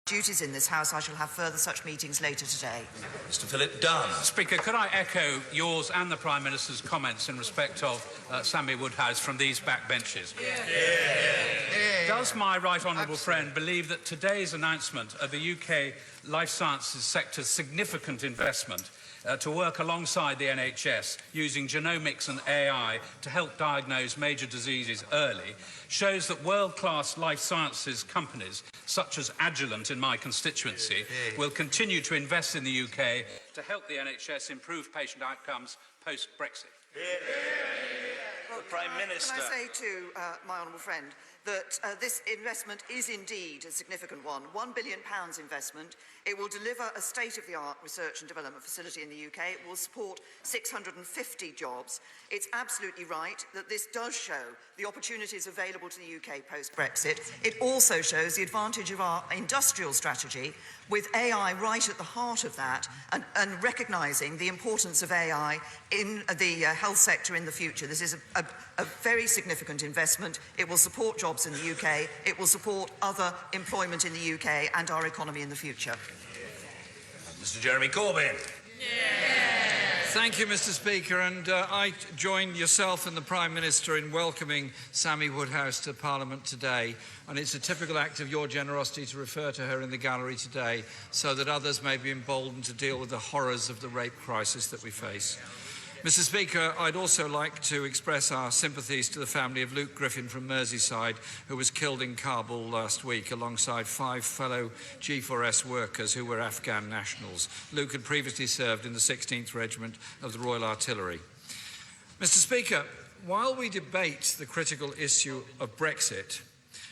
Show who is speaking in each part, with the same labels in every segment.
Speaker 1: duties in this House, I shall have further such meetings later today.
Speaker 2: Mr. Philip Dunn.
Speaker 3: Speaker, could I echo yours and the Prime Minister's comments in respect of Sammy Woodhouse from these back benches? Does my right honourable friend believe that today's announcement of the UK life sciences sector's significant investment to work alongside the NHS using genomics and AI to help diagnose major diseases early shows that world-class life sciences companies such as Agilent in my constituency will continue to invest in the UK to help the NHS improve patient outcomes post-Brexit?
Speaker 2: Well, Prime Minister.
Speaker 1: Can I say to my honourable friend that this investment is indeed a significant one. £1 billion investment. It will deliver a state-of-the-art research and development facility in the UK. It will support 650 jobs. It's absolutely right that this does show the opportunities available to the UK post-Brexit. It also shows the advantage of our industrial strategy with AI right at the heart of that and recognising the importance of AI in the health sector in the future. This is a very significant investment. It will support jobs in the UK. It will support other employment in the UK and our economy in the future.
Speaker 2: Mr. Jeremy Corbyn.
Speaker 4: Thank you, Mr. Speaker, and I join yourself and the Prime Minister in welcoming Sammy Woodhouse to Parliament today, and it's a typical act of your generosity to refer to her in the gallery today so that others may be emboldened to deal with the horrors of the rape crisis that we face. Mr. Speaker, I'd also like to express our sympathies to the family of Luke Griffin from Merseyside, who was killed in Kabul last week alongside 5 fellow G4S workers who were Afghan nationals. Luke had previously served in the 16th Regiment of the Royal Artillery. Mr. Speaker, while we debate the critical issue of Brexit,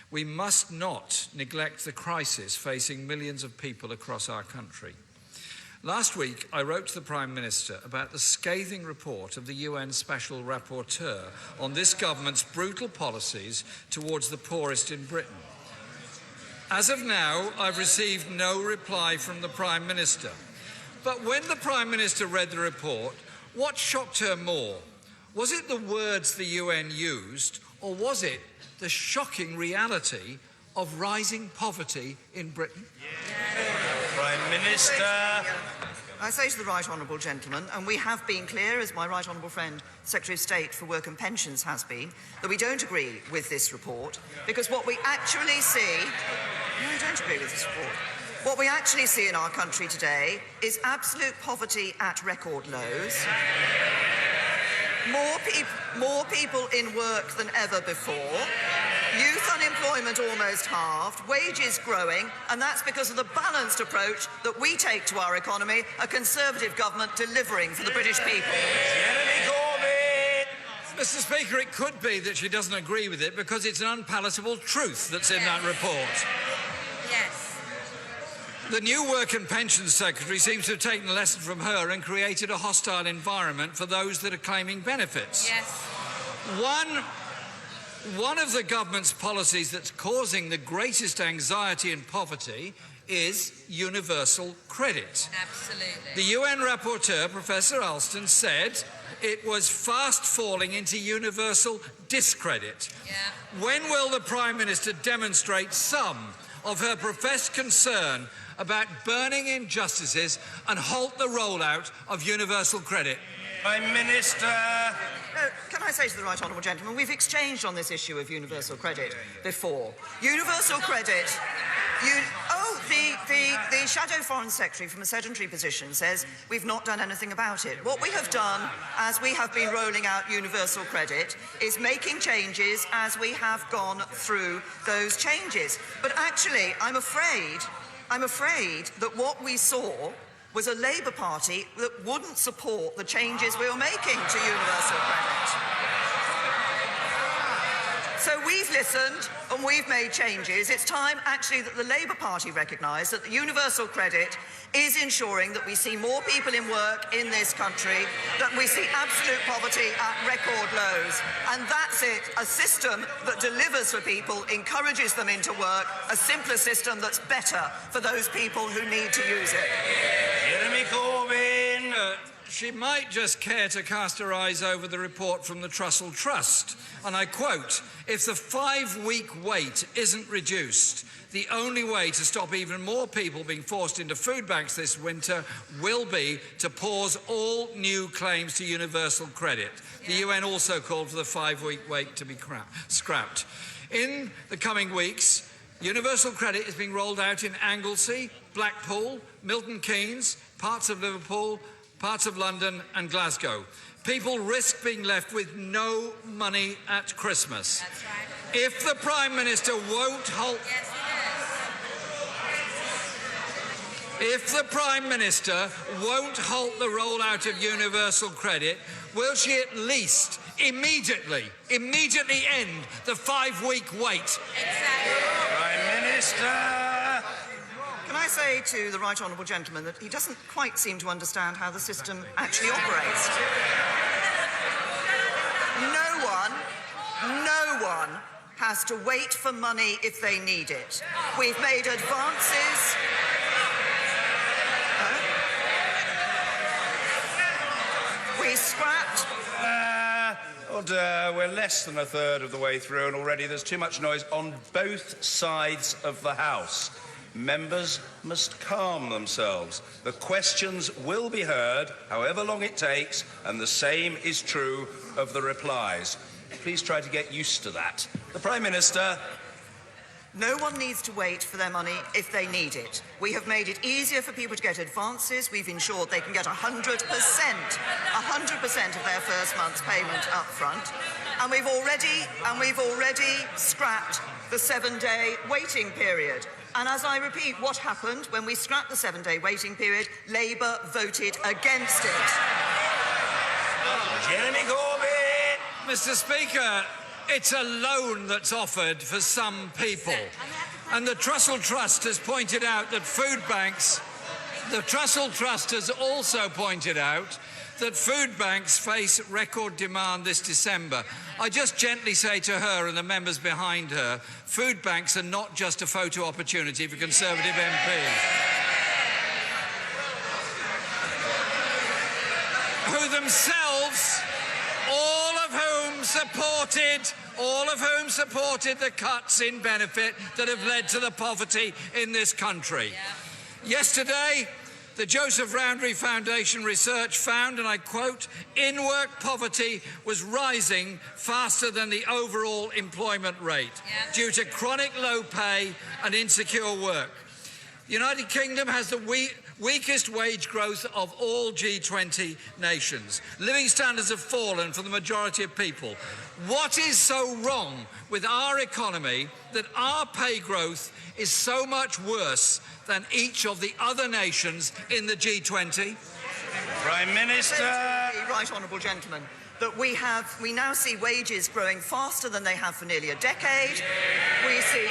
Speaker 4: we must not neglect the crisis facing millions of people across our country. Last week, I wrote to the Prime Minister about the scathing report of the UN Special Rapporteur on this government's brutal policies towards the poorest in Britain. As of now, I've received no reply from the Prime Minister. But when the Prime Minister read the report, what shocked her more? Was it the words the UN used, or was it the shocking reality of rising poverty in Britain?
Speaker 2: Prime Minister.
Speaker 1: I say to the right honourable gentleman, and we have been clear, as my right honourable friend, Secretary of State for Work and Pensions has been, that we don't agree with this report, because what we actually see... No, we don't agree with this report. What we actually see in our country today is absolute poverty at record lows, more people in work than ever before, youth unemployment almost halved, wages growing, and that's because of the balanced approach that we take to our economy, a Conservative government delivering for the British people.
Speaker 4: Mr. Speaker, it could be that she doesn't agree with it because it's an unpalatable truth that's in that report.
Speaker 5: Yes.
Speaker 4: The new Work and Pensions Secretary seems to have taken a lesson from her and created a hostile environment for those that are claiming benefits.
Speaker 5: Yes.
Speaker 4: One of the government's policies that's causing the greatest anxiety and poverty is universal credit.
Speaker 5: Absolutely.
Speaker 4: The UN rapporteur, Professor Alston, said it was fast falling into universal discredit.
Speaker 5: Yeah.
Speaker 4: When will the Prime Minister demonstrate some of her professed concern about burning injustices and halt the rollout of universal credit?
Speaker 2: Prime Minister.
Speaker 1: Can I say to the right honourable gentleman, we've exchanged on this issue of universal credit before. Universal credit... The Shadow Foreign Secretary from a sedentary position says we've not done anything about it. What we have done, as we have been rolling out universal credit, is making changes as we have gone through those changes. But actually, I'm afraid that what we saw was a Labour Party that wouldn't support the changes we were making to universal credit. So we've listened and we've made changes. It's time, actually, that the Labour Party recognise that the universal credit is ensuring that we see more people in work in this country, that we see absolute poverty at record lows. And that's it, a system that delivers for people, encourages them into work, a simpler system that's better for those people who need to use it.
Speaker 2: Jeremy Corbyn.
Speaker 4: she might just care to cast her eyes over the report from the Trussell Trust. And I quote, "If the 5-week wait isn't reduced, the only way to stop even more people being forced into food banks this winter will be to pause all new claims to universal credit." The UN also called for the 5-week wait to be scrapped. In the coming weeks, universal credit is being rolled out in Anglesey, Blackpool, Milton Keynes, parts of Liverpool, parts of London and Glasgow. People risk being left with no money at Christmas.
Speaker 5: That's right.
Speaker 4: If the Prime Minister won't halt...
Speaker 5: Yes,
Speaker 4: If the Prime Minister won't halt the rollout of universal credit, will she at least immediately end the 5-week wait?
Speaker 5: exactly.
Speaker 2: Prime Minister.
Speaker 1: Can I say to the right honourable gentleman that he doesn't quite seem to understand how the system actually operates? No one has to wait for money if they need it. We've made advances. We scrapped.
Speaker 2: Order. We're less than a third of the way through, and already there's too much noise on both sides of the House. Members must calm themselves. The questions will be heard, however long it takes, and the same is true of the replies. Please try to get used to that. The Prime Minister.
Speaker 1: No one needs to wait for their money if they need it. We have made it easier for people to get advances. We've ensured they can get 100% of their first month's payment up front. And we've already scrapped the 7-day waiting period. And as I repeat, what happened when we scrapped the 7-day waiting period? Labour voted against it.
Speaker 2: Jeremy Corbyn.
Speaker 4: Mr. Speaker, it's a loan that's offered for some people. And the Trussell Trust has pointed out that food banks... The Trussell Trust has also pointed out that food banks face record demand this December. I just gently say to her and the members behind her, food banks are not just a photo opportunity for Conservative MPs. Who themselves, all of whom supported the cuts in benefit that have led to the poverty in this country. Yesterday, the Joseph Rowntree Foundation research found, and I quote, "in-work poverty was rising faster than the overall employment rate due to chronic low pay and insecure work." The United Kingdom has the weakest wage growth of all G20 nations. Living standards have fallen for the majority of people. What is so wrong with our economy that our pay growth is so much worse than each of the other nations in the G20?
Speaker 2: Prime Minister.
Speaker 1: The right honourable gentleman, that we now see wages growing faster than they have for nearly a decade. We see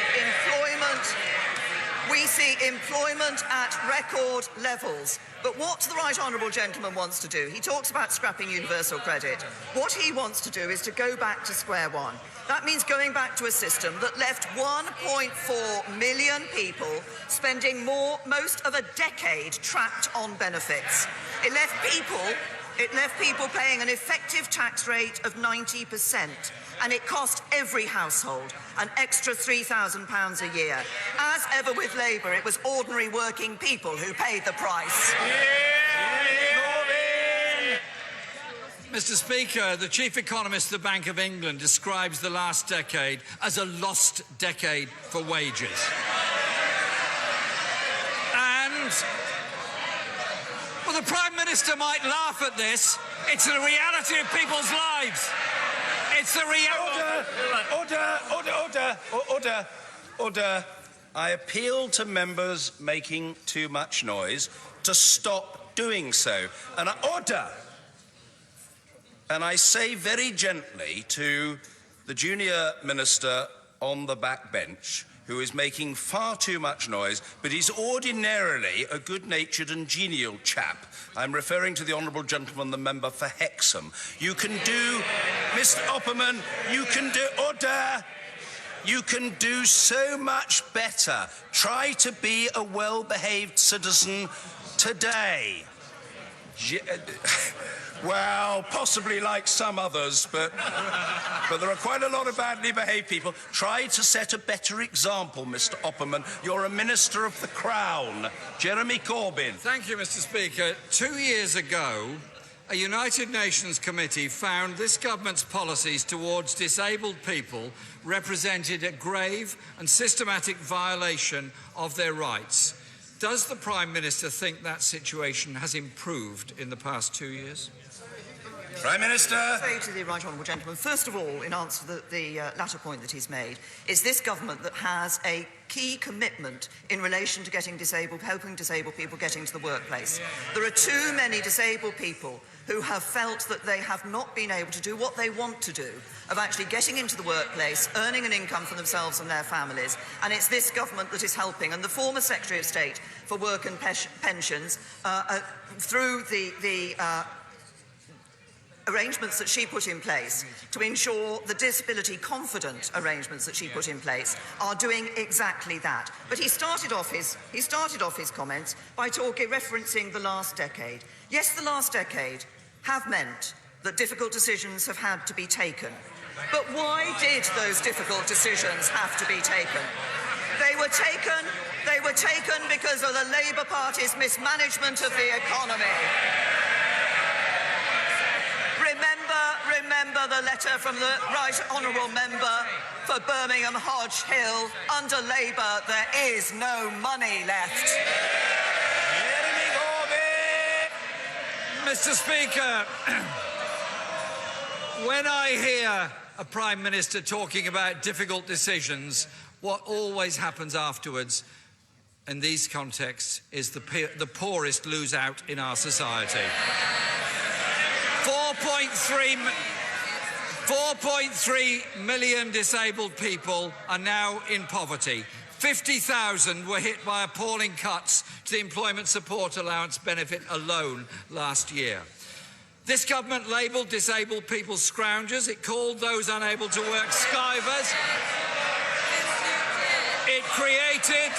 Speaker 1: employment at record levels. But what the right honourable gentleman wants to do, he talks about scrapping universal credit. What he wants to do is to go back to square one. That means going back to a system that left 1.4 million people spending most of a decade trapped on benefits. It left people paying an effective tax rate of 90%, and it cost every household an extra £3,000 a year. As ever with Labour, it was ordinary working people who paid the price.
Speaker 4: Mr. Speaker, the chief economist of the Bank of England describes the last decade as a lost decade for wages. And, well, the Prime Minister might laugh at this. It's the reality of people's lives. It's the reality.
Speaker 2: Order. I appeal to members making too much noise to stop doing so. And I say very gently to the junior minister on the back bench, who is making far too much noise, but he's ordinarily a good-natured and genial chap. I'm referring to the honourable gentleman, the member for Hexham. You can do, Mr. Opperman, you can do, order. You can do so much better. Try to be a well-behaved citizen today. Well, possibly like some others, but there are quite a lot of badly behaved people. Try to set a better example, Mr. Opperman. You're a minister of the Crown. Jeremy Corbyn.
Speaker 4: Thank you, Mr. Speaker. 2 years ago, a United Nations committee found this government's policies towards disabled people represented a grave and systematic violation of their rights. Does the Prime Minister think that situation has improved in the past 2 years?
Speaker 2: Prime Minister.
Speaker 1: Say to the right honourable gentleman, first of all, in answer to the latter point that he's made, is this government that has a key commitment in relation to helping disabled people get into the workplace. There are too many disabled people who have felt that they have not been able to do what they want to do, of actually getting into the workplace, earning an income for themselves and their families, and it's this government that is helping. And the former Secretary of State for Work and Pensions, through the arrangements that she put in place to ensure the disability confident arrangements that she put in place are doing exactly that. But he started off his comments by referencing the last decade. Yes, the last decade have meant that difficult decisions have had to be taken. But why did those difficult decisions have to be taken? They were taken because of the Labour Party's mismanagement of the economy. Remember the letter from the Right Honourable Member for Birmingham Hodge Hill. Under Labour, there is no money left.
Speaker 4: Mr. Speaker, when I hear a Prime Minister talking about difficult decisions, what always happens afterwards in these contexts is the poorest lose out in our society. 4.3 million disabled people are now in poverty. 50,000 were hit by appalling cuts to the employment support allowance benefit alone last year. This government labelled disabled people scroungers. It called those unable to work skivers. It created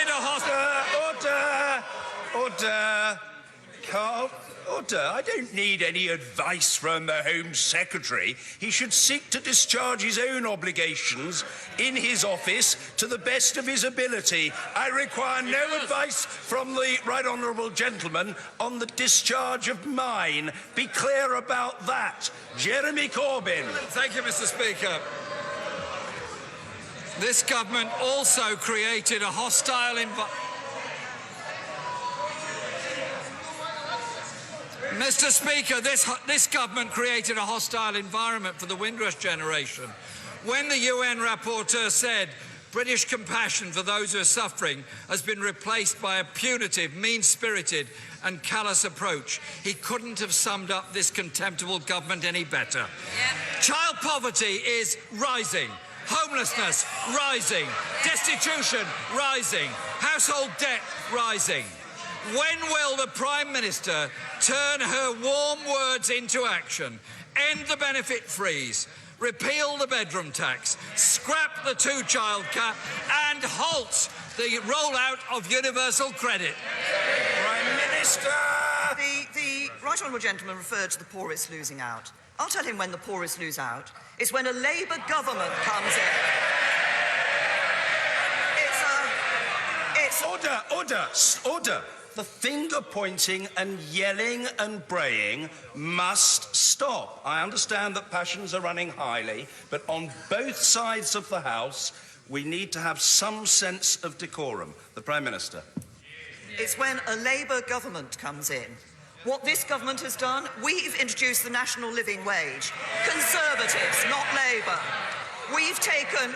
Speaker 4: a
Speaker 2: Order. I don't need any advice from the Home Secretary. He should seek to discharge his own obligations in his office to the best of his ability. I require no advice from the Right Honourable Gentleman on the discharge of mine. Be clear about that. Jeremy Corbyn.
Speaker 4: Thank you, Mr. Speaker. This government also created a hostile environment. Mr. Speaker, this government created a hostile environment for the Windrush generation. When the UN rapporteur said British compassion for those who are suffering has been replaced by a punitive, mean-spirited and callous approach, he couldn't have summed up this contemptible government any better. Yeah. Child poverty is rising. Homelessness rising. Destitution rising. Household debt rising. When will the Prime Minister turn her warm words into action, end the benefit freeze, repeal the bedroom tax, scrap the two-child cap and halt the rollout of universal credit?
Speaker 2: Prime Minister!
Speaker 1: The Right Honourable Gentleman referred to the poorest losing out. I'll tell him when the poorest lose out. It's when a Labour government comes in.
Speaker 2: Order. The finger-pointing and yelling and braying must stop. I understand that passions are running highly, but on both sides of the House, we need to have some sense of decorum. The Prime Minister.
Speaker 1: It's when a Labour government comes in. What this government has done, we've introduced the national living wage. Conservatives, not Labour. We've taken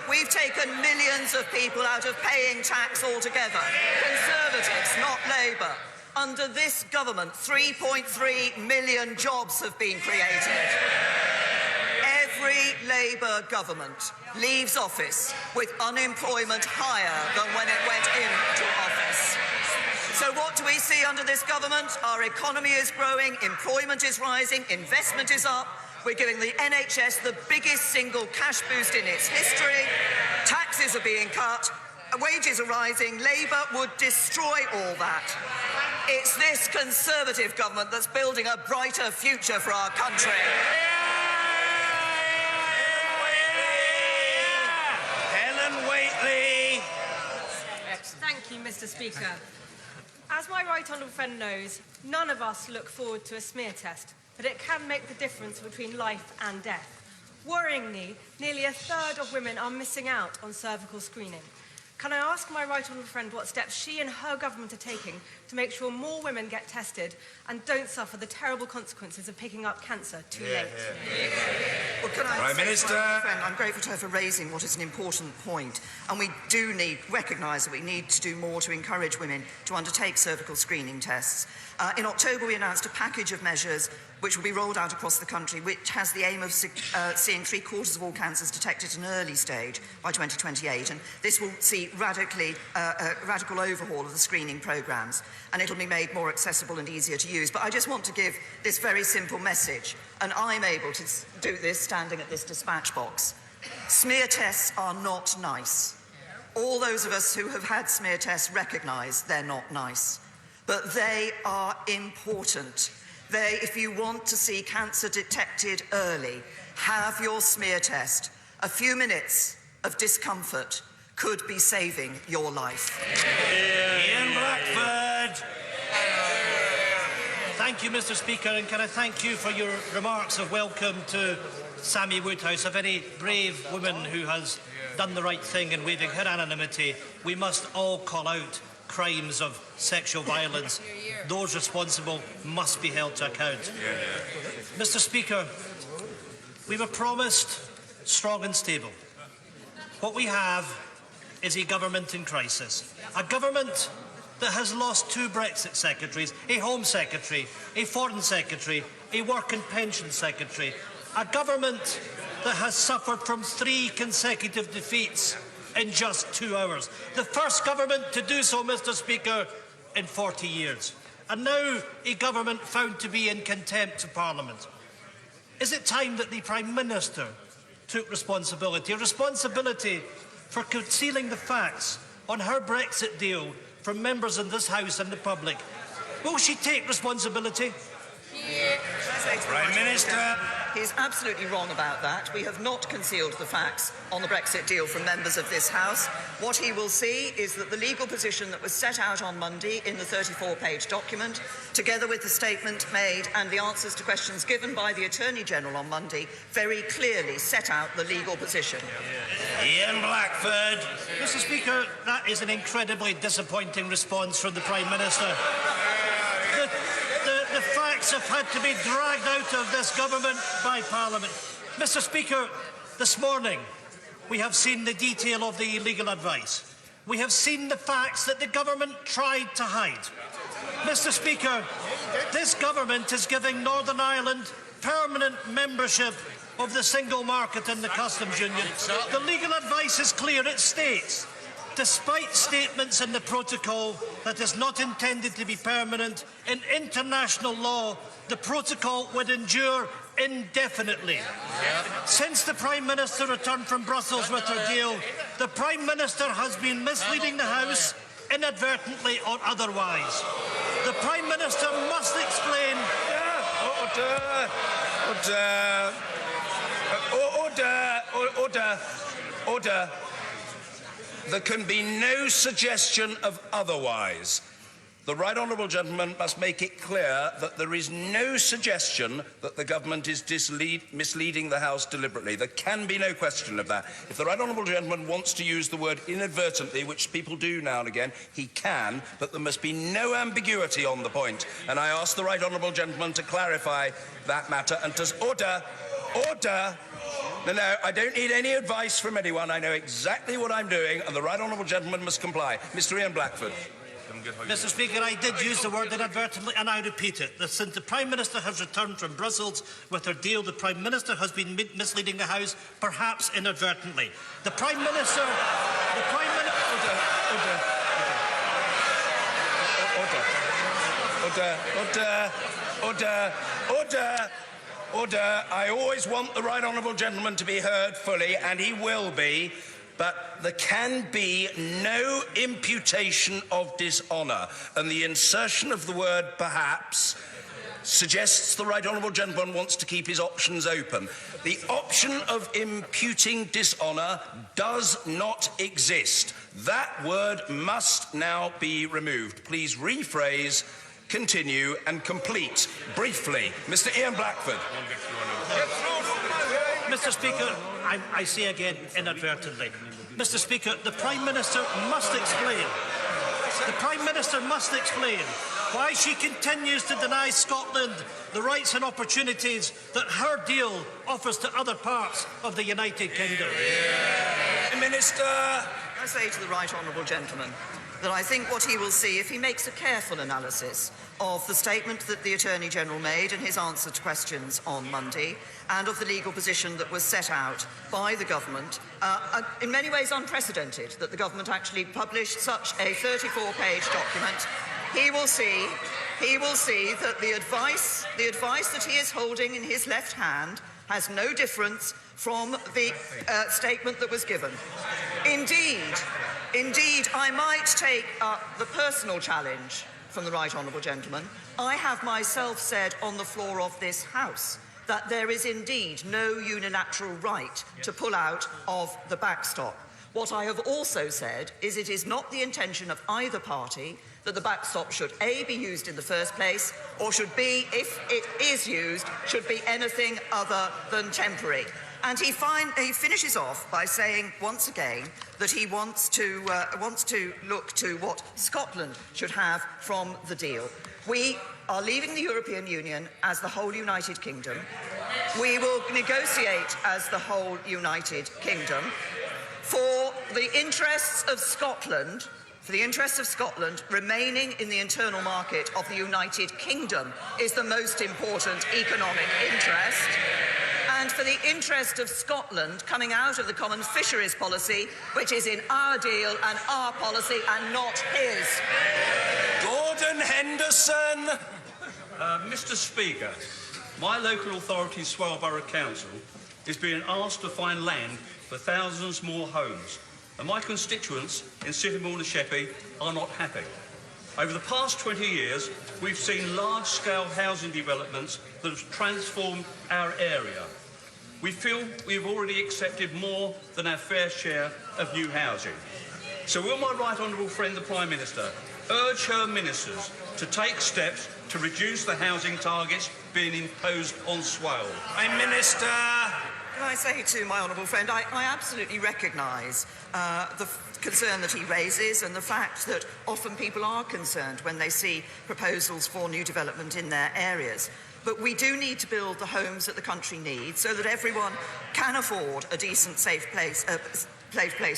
Speaker 1: millions of people out of paying tax altogether. Conservatives, not Labour. Under this government, 3.3 million jobs have been created. Every Labour government leaves office with unemployment higher than when it went into office. So what do we see under this government? Our economy is growing, employment is rising, investment is up. We're giving the NHS the biggest single cash boost in its history. Taxes are being cut. wages are rising. Labour would destroy all that. It's this Conservative government that's building a brighter future for our country.
Speaker 2: Helen Whately.
Speaker 6: Thank you, Mr. Speaker. As my right honourable friend knows, none of us look forward to a smear test, but it can make the difference between life and death. Worryingly, nearly a third of women are missing out on cervical screening. Can I ask my right honourable friend what steps she and her government are taking to make sure more women get tested and don't suffer the terrible consequences of picking up cancer too late?
Speaker 1: Well, can I
Speaker 2: Prime
Speaker 1: say,
Speaker 2: Minister.
Speaker 1: my friend, I'm grateful to her for raising what is an important point, and we do recognise that we need to do more to encourage women to undertake cervical screening tests. In October, we announced a package of measures which will be rolled out across the country, which has the aim of seeing 3/4 of all cancers detected at an early stage by 2028. And this will see a radical overhaul of the screening programmes, and it'll be made more accessible and easier to use. But I just want to give this very simple message, and I'm able to do this standing at this dispatch box. Smear tests are not nice. All those of us who have had smear tests recognise they're not nice. But they are important. If you want to see cancer detected early, have your smear test. A few minutes of discomfort could be saving your life.
Speaker 2: Ian Blackford.
Speaker 7: Thank you, Mr. Speaker, and can I thank you for your remarks of welcome to Sammy Woodhouse, a very brave woman who has done the right thing in waiving her anonymity. We must all call out crimes of sexual violence. Those responsible must be held to account. Mr. Speaker, we were promised strong and stable. What we have is a government in crisis. A government that has lost 2 Brexit secretaries, a Home Secretary, a Foreign Secretary, a Work and Pension Secretary. A government that has suffered from 3 consecutive defeats in just 2 hours. The first government to do so, Mr. Speaker, in 40 years. And now a government found to be in contempt of Parliament. Is it time that the Prime Minister took responsibility? A responsibility for concealing the facts on her Brexit deal from members in this House and the public. Will she take responsibility?
Speaker 2: Prime Minister.
Speaker 1: He's absolutely wrong about that. We have not concealed the facts on the Brexit deal from members of this House. What he will see is that the legal position that was set out on Monday in the 34-page document, together with the statement made and the answers to questions given by the Attorney-General on Monday, very clearly set out the legal position.
Speaker 2: Ian Blackford.
Speaker 7: Mr. Speaker, that is an incredibly disappointing response from the Prime Minister. The facts have had to be dragged out of this government by Parliament. Mr. Speaker, this morning we have seen the detail of the legal advice. We have seen the facts that the government tried to hide. Mr. Speaker, this government is giving Northern Ireland permanent membership of the single market and the customs union. The legal advice is clear. It states, despite statements in the protocol that is not intended to be permanent, in international law, the protocol would endure indefinitely. Since the Prime Minister returned from Brussels with her deal, the Prime Minister has been misleading the House, inadvertently or otherwise. The Prime Minister must explain...
Speaker 2: Order. There can be no suggestion of otherwise. The right honourable gentleman must make it clear that there is no suggestion that the government is misleading the House deliberately. There can be no question of that. If the right honourable gentleman wants to use the word inadvertently, which people do now and again, he can, but there must be no ambiguity on the point. And I ask the right honourable gentleman to clarify that matter and to order. No, I don't need any advice from anyone. I know exactly what I'm doing, and the right honourable gentleman must comply. Mr. Ian Blackford.
Speaker 7: Mr. Speaker, I did use the word inadvertently, and I repeat it. That since the Prime Minister has returned from Brussels with her deal, the Prime Minister has been misleading the House, perhaps inadvertently. The Prime Minister... Order. I always want the right honourable gentleman to be heard fully, and he will be.
Speaker 2: but there can be no imputation of dishonour, and the insertion of the word perhaps suggests the right honourable gentleman wants to keep his options open. The option of imputing dishonour does not exist. That word must now be removed. Please rephrase, continue and complete. Briefly, Mr Ian Blackford.
Speaker 7: Mr. Speaker, I say again inadvertently. Mr. Speaker, the Prime Minister must explain. The Prime Minister must explain why she continues to deny Scotland the rights and opportunities that her deal offers to other parts of the United Kingdom.
Speaker 2: Minister.
Speaker 1: I say to the right honourable gentleman that I think what he will see, if he makes a careful analysis of the statement that the Attorney-General made in his answer to questions on Monday, and of the legal position that was set out by the government, in many ways unprecedented, that the government actually published such a 34-page document, he will see that the advice that he is holding in his left hand has no difference from the statement that was given. Indeed, I might take up the personal challenge from the right honourable gentleman. I have myself said on the floor of this House that there is indeed no unilateral right to pull out of the backstop. What I have also said is it is not the intention of either party that the backstop should A, be used in the first place, or should B, if it is used, should be anything other than temporary. And he finishes off by saying once again that he wants to look to what Scotland should have from the deal. We are leaving the European Union as the whole United Kingdom. We will negotiate as the whole United Kingdom. For the interests of Scotland, remaining in the internal market of the United Kingdom is the most important economic interest. And for the interest of Scotland coming out of the common fisheries policy, which is in our deal and our policy and not his.
Speaker 2: Gordon Henderson.
Speaker 8: Mr. Speaker, my local authority, Swale Borough Council, is being asked to find land for thousands more homes, and my constituents in Sittingbourne and Sheppey are not happy. Over the past 20 years, we've seen large-scale housing developments that have transformed our area. We feel we've already accepted more than our fair share of new housing. So will my right honourable friend, the Prime Minister, urge her ministers to take steps to reduce the housing targets being imposed on Swale?
Speaker 2: Prime Minister.
Speaker 1: Can I say to my honourable friend, I absolutely recognise the concern that he raises and the fact that often people are concerned when they see proposals for new development in their areas. But we do need to build the homes that the country needs so that everyone can afford a decent, safe place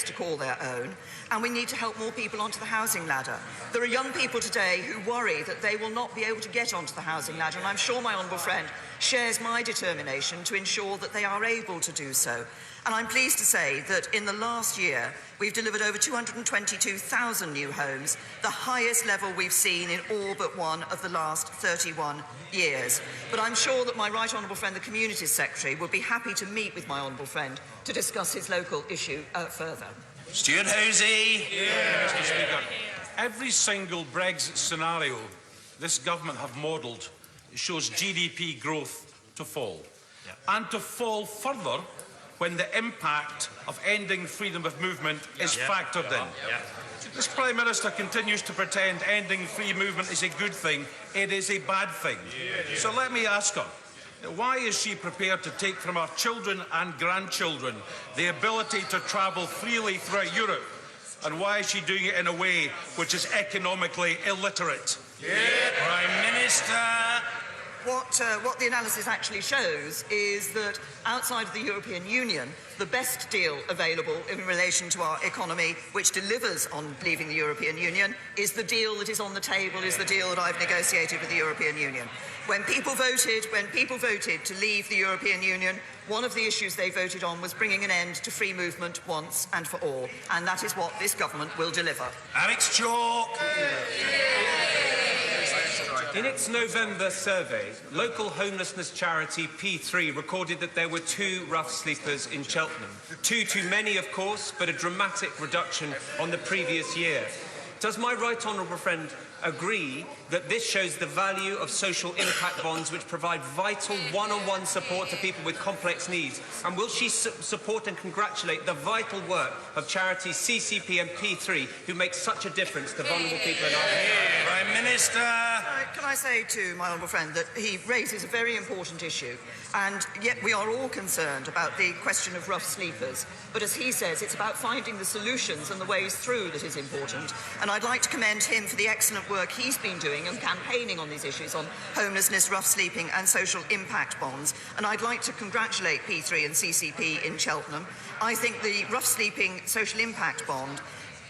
Speaker 1: to call their own, and we need to help more people onto the housing ladder. There are young people today who worry that they will not be able to get onto the housing ladder, and I'm sure my honourable friend shares my determination to ensure that they are able to do so. And I'm pleased to say that in the last year, we've delivered over 222,000 new homes, the highest level we've seen in all but one of the last 31 years. But I'm sure that my right honourable friend, the Communities Secretary, would be happy to meet with my honourable friend to discuss his local issue further.
Speaker 2: Stuart Hosey.
Speaker 9: Mr. Speaker, every single Brexit scenario this government have modelled shows GDP growth to fall, and to fall further when the impact of ending freedom of movement is factored in. This Prime Minister continues to pretend ending free movement is a good thing. It is a bad thing. So let me ask her, why is she prepared to take from our children and grandchildren the ability to travel freely throughout Europe? And why is she doing it in a way which is economically illiterate?
Speaker 2: Prime Minister.
Speaker 1: What the analysis actually shows is that outside of the European Union, the best deal available in relation to our economy, which delivers on leaving the European Union, is the deal that is on the table, is the deal that I've negotiated with the European Union. When people voted to leave the European Union, one of the issues they voted on was bringing an end to free movement once and for all, and that is what this government will deliver.
Speaker 2: Alex Chalk.
Speaker 10: In its November survey, local homelessness charity P3 recorded that there were 2 rough sleepers in Cheltenham. 2 too many, of course, but a dramatic reduction on the previous year. Does my right honourable friend agree that this shows the value of social impact bonds which provide vital one-on-one support to people with complex needs? And will she support and congratulate the vital work of charities CCP and P3 who make such a difference to vulnerable people in our country?
Speaker 2: Prime Minister.
Speaker 1: Can I say to my honourable friend that he raises a very important issue, and yet we are all concerned about the question of rough sleepers. But as he says, it's about finding the solutions and the ways through that is important. And I'd like to commend him for the excellent work he's been doing and campaigning on these issues on homelessness, rough sleeping and social impact bonds. And I'd like to congratulate P3 and CCP in Cheltenham. I think the rough sleeping social impact bond,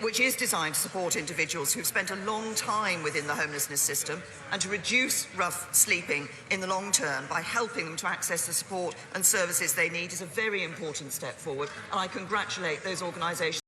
Speaker 1: which is designed to support individuals who've spent a long time within the homelessness system and to reduce rough sleeping in the long term by helping them to access the support and services they need, is a very important step forward. And I congratulate those organisations